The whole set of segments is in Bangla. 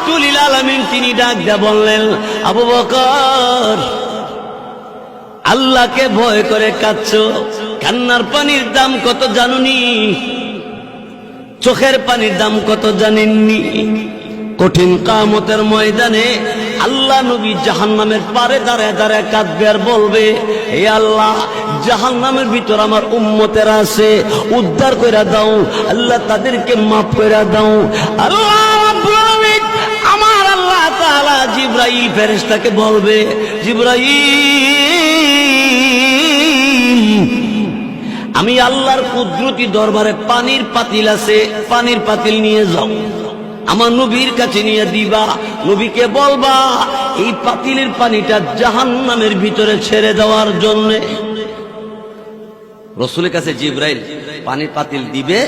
রাহমাতুল লিল আলামিন তিনি ডাক দিয়ে বললেন, আবু বকর, আল্লাহকে ভয় করে কাঁদছো, কান্নার পানির দাম কত জানুনি? চোখের পানির দাম কত জানেননি? কঠিন কিয়ামতের ময়দানে আল্লাহ নবী জাহান্নামের পারে দাঁড়ায় দাঁড়ায় কাঁদবে আর বলবে, হে আল্লাহ, জাহান্নামের ভিতর আমার উম্মতেরা আছে, উদ্ধার কইরা দাও আল্লাহ, তাদেরকে মাফ কইরা দাও। আল্লাহ রাব্বুল আলামিন আমার আল্লাহ তাআলা জিবরাইল ফেরেশতাকে বলবে, জিবরাইল, আমি আল্লাহর কুদরতি দরবারে পানির পাতিল আছে, পানির পাতিল নিয়ে যাও, আমার নবীর কাছে নিয়ে দিবা, নবীকে বলবা এই পাতিলের পানিটা জাহান্নামের ভিতরে ছেড়ে দেওয়ার জন্য। রাসূলের কাছে জিবরাইল পানির পাতিল দিবে,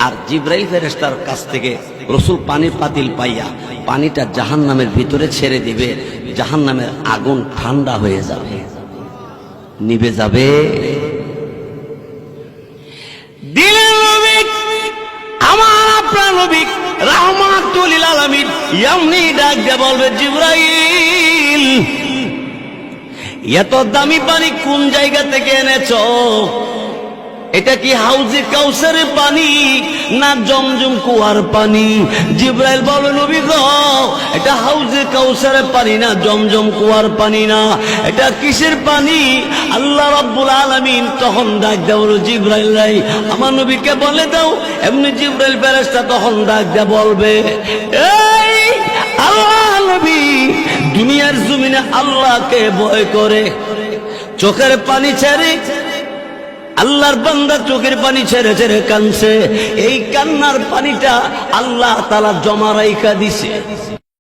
আর জিবরাইল ফেরেশতার কাছ থেকে রাসূল পানির পাতিল পাইয়া পানিটা জাহান্নামের ভিতরে ছেড়ে দিবে। জাহান্নামের আগুন ঠান্ডা হয়ে যাবে, নিভে যাবে। দিলের নবী, আমার আপনার নবী রাহমাতুল লিল আলামিন এমনি ডাক দিয়ে বলবে, জিবরাইল, এত দামি পানি কোন জায়গা থেকে এনেছো? এটা কি হাউজে কাউসারের পানি না জমজম কুয়ার পানি? জিবরাইল বলে, নবী গো, এটা হাউজে কাউসারের পানি না, জমজম কুয়ার পানি না, এটা কিসের পানি? আল্লাহ রাব্বুল আলামিন তখন ডাক দেয়, জিবরাইল রে, আমার নবীকে বলে দাও। এমনি জিবরাইল ফেরেশতা তখন ডাক দিয়ে বলবে, এই আল্লাহ নবী, দুনিয়ার জমিনে আল্লাহকে ভয় করে চোখের পানি ছেড়ে, আল্লাহর বান্দা চোখের পানি ছেড়ে ছেড়ে কাঁদছে, এই কান্নার পানিটা আল্লাহ তাআলা জমা রাইখা দিছে।